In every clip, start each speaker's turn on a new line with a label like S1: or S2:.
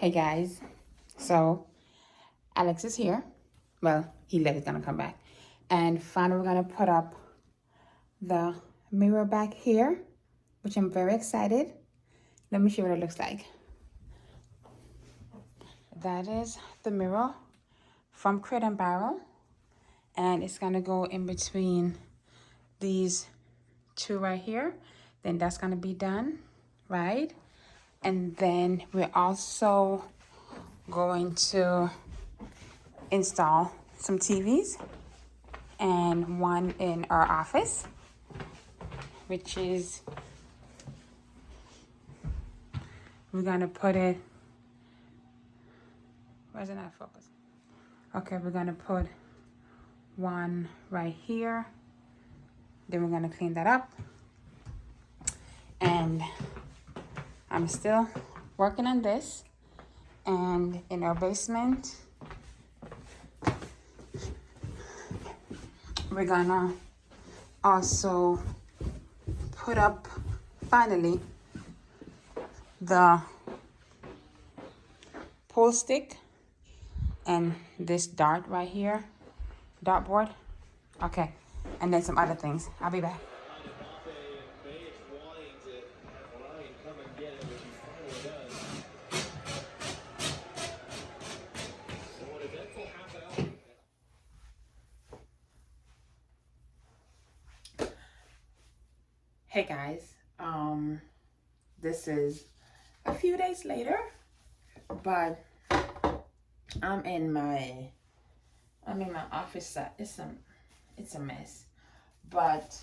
S1: Hey guys, so Alex is here. Well, he left, he's gonna come back. And finally, we're gonna put up the mirror back here, which I'm very excited. Let me show you what it looks like. That is the mirror from Crate and Barrel. And it's gonna go in between these two right here. Then that's gonna be done, right? And then we're also going to install some TVs and one in our office, which is, we're gonna put it, where's it not focused? Okay, we're gonna put one right here. Then we're gonna clean that up. And I'm still working on this. And in our basement, we're gonna also put up, finally, the pull stick and this dart right here, dartboard. Okay, and then some other things. I'll be back. Hey guys, this is a few days later, but I'm in my office. It's a mess, but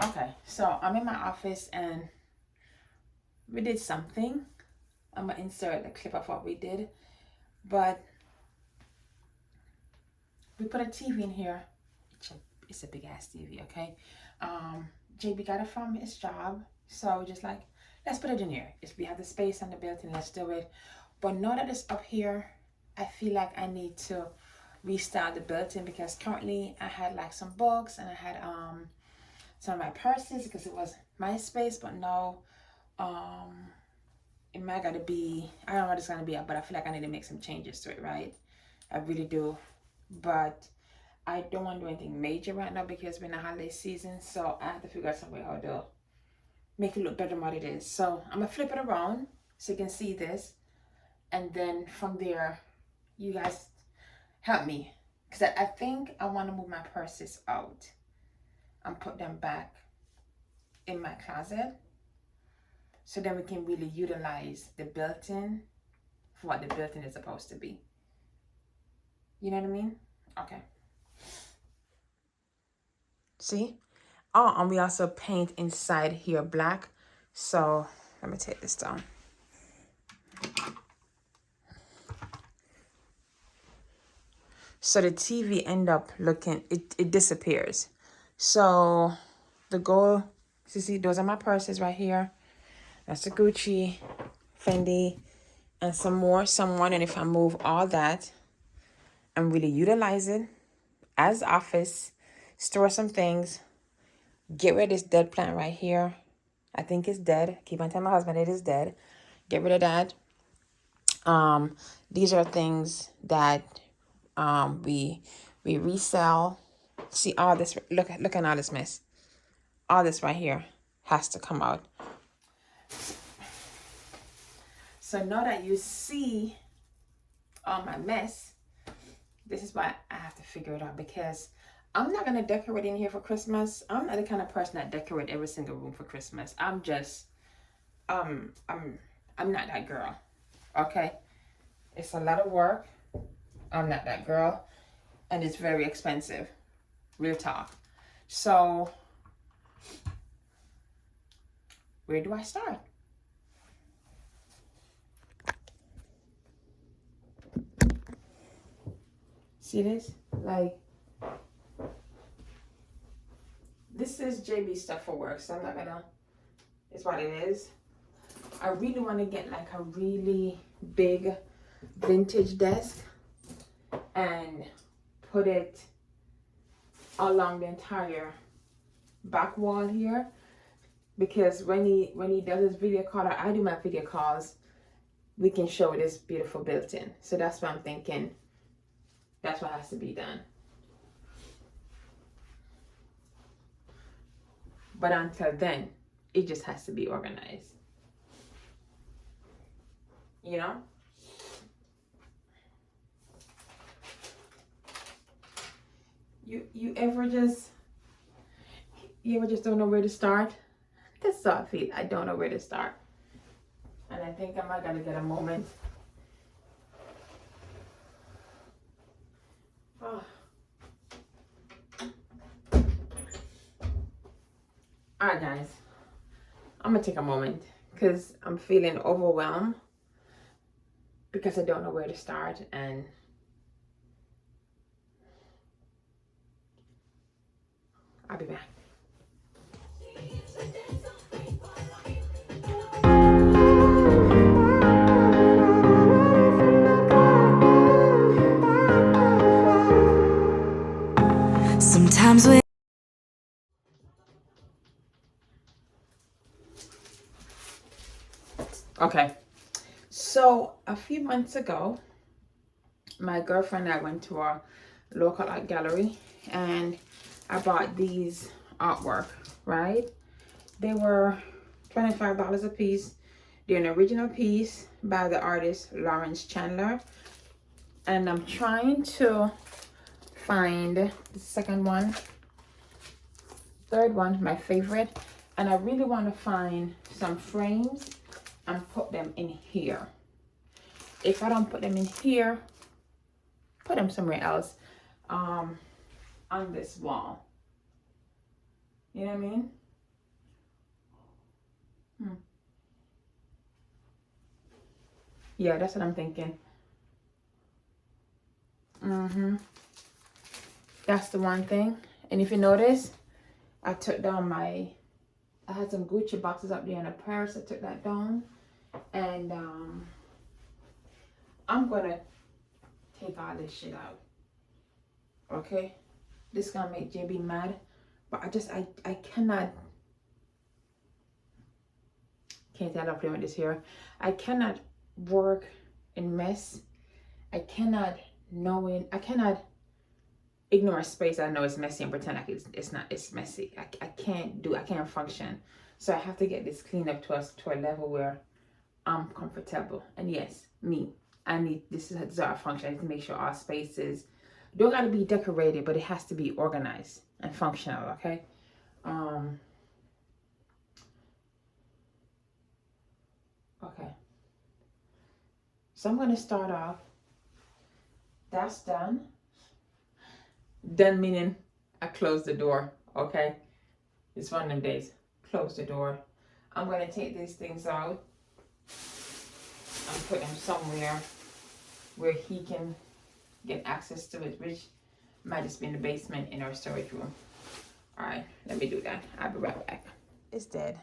S1: okay, so I'm in my office and we did something. I'm gonna insert a clip of what we did, but we put a TV in here. It's a big ass TV, okay? JB got it from his job, so just like, let's put it in here. If we have the space and the built-in, let's do it. But now that it's up here, I feel like I need to restart the built-in, because currently I had like some books and I had some of my purses because it was my space, but now it might gotta be, I don't know what it's gonna be, but I feel like I need to make some changes to it, right? I really do. But I don't want to do anything major right now because we're in the holiday season, so I have to figure out some way how to make it look better than what it is. So I'm gonna flip it around so you can see this, and then from there, you guys help me, because I think I want to move my purses out and put them back in my closet, so then we can really utilize the built-in for what the built-in is supposed to be. You know what I mean? Okay. See? Oh, and we also paint inside here black. So let me take this down. So the TV end up looking, it disappears. So the goal, see, those are my purses right here. That's the Gucci, Fendi, and some more, someone. And if I move all that and really utilize it as office, store some things, get rid of this dead plant right here. I think it's dead. Keep on telling my husband it is dead. Get rid of that. These are things that we resell. See all this, look at all this mess. All this right here has to come out. So now that you see all my mess, this is why I have to figure it out, because I'm not gonna decorate in here for Christmas. I'm not the kind of person that decorate every single room for Christmas. I'm just I'm not that girl. Okay? It's a lot of work. I'm not that girl. And it's very expensive. Real talk. So where do I start? See this? Like, this is JB stuff for work, so I'm not gonna, it's what it is. I really want to get like a really big vintage desk and put it along the entire back wall here. because when he does his video call, or I do my video calls, we can show this beautiful built-in. So that's what I'm thinking. That's what has to be done. But until then, it just has to be organized. You know? You ever just don't know where to start? That's how I feel. I don't know where to start. And I think I might gotta get a moment. Oh. Alright guys, I'm gonna take a moment because I'm feeling overwhelmed because I don't know where to start, and I'll be back. Sometimes when okay, so a few months ago, my girlfriend and I went to a local art gallery, and I bought these artwork, right? They were $25 a piece. They're an original piece by the artist Lawrence Chandler. And I'm trying to find the second one, third one, my favorite. And I really want to find some frames and put them in here. If I don't put them in here, put them somewhere else on this wall. You know what I mean? Yeah, that's what I'm thinking. That's the one thing. And if you notice, I took down I had some Gucci boxes up there in a purse. I took that down. And I'm gonna take all this shit out. Okay? This is gonna make JB mad. But I cannot. Can't tell I'm playing with this here. I cannot work in mess. I cannot ignore space. I know it's messy and pretend like it's messy. I can't function. So I have to get this cleaned up to a level where I'm comfortable. And yes, this is our function. I need to make sure our spaces don't gotta be decorated, but it has to be organized and functional, okay? Okay. So I'm gonna start off. That's done. Done meaning I close the door, okay? It's one of them days. Close the door. I'm gonna take these things out and put them somewhere where he can get access to it, which might just be in the basement in our storage room. All right, let me do that. I'll be right back. It's dead.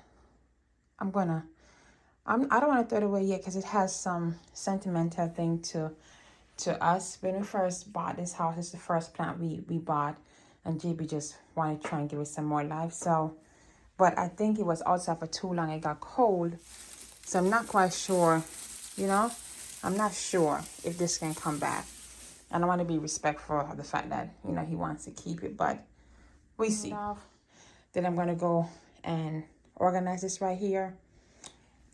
S1: I don't want to throw it away yet because it has some sentimental thing to us. When we first bought this house, it's the first plant we bought, and JB just wanted to try and give it some more life. So, but I think it was outside for too long. It got cold, so I'm not quite sure. You know, I'm not sure if this can come back. And I want to be respectful of the fact that he wants to keep it, but we see. Then I'm gonna go and organize this right here,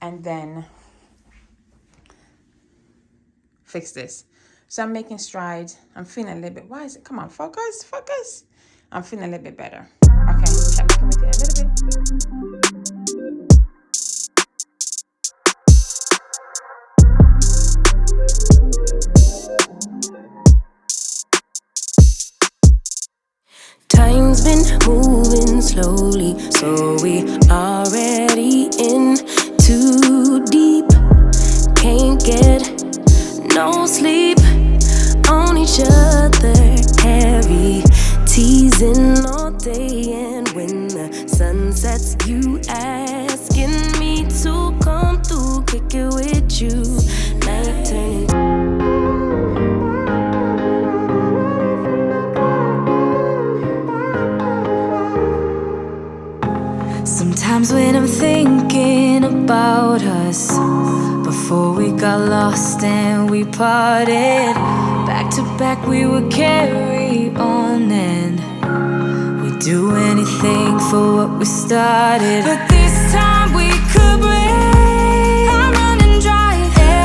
S1: and then fix this. So I'm making strides. I'm feeling a little bit. Why is it? Come on, focus. I'm feeling a little bit better. Okay, check back with you in a little bit.
S2: Time's been moving slowly, so we already in too deep. Can't get no sleep on each other, heavy teasing all day. And when the sun sets, you asking me to come through, kick it with you. Night turning. Sometimes when I'm thinking about us, before we got lost and we parted, back to back we would carry on and we'd do anything for what we started. But this time we could break. I'm running dry,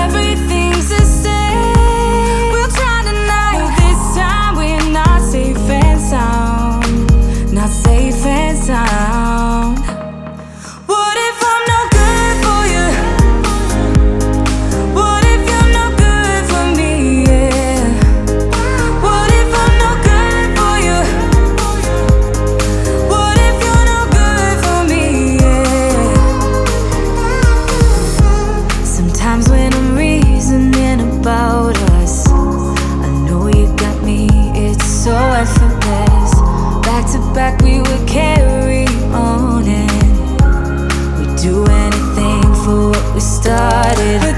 S2: everything's the same. We'll try tonight, but this time we're not safe and sound. Not safe and sound. What if I'm no good for you? What if you're no good for me? Yeah. What if I'm no good for you? What if you're no good for me? Yeah. Sometimes when I'm reasoning about us, I know you got me, it's so effortless. Back to back we would carry on and we'd do anything for what we started.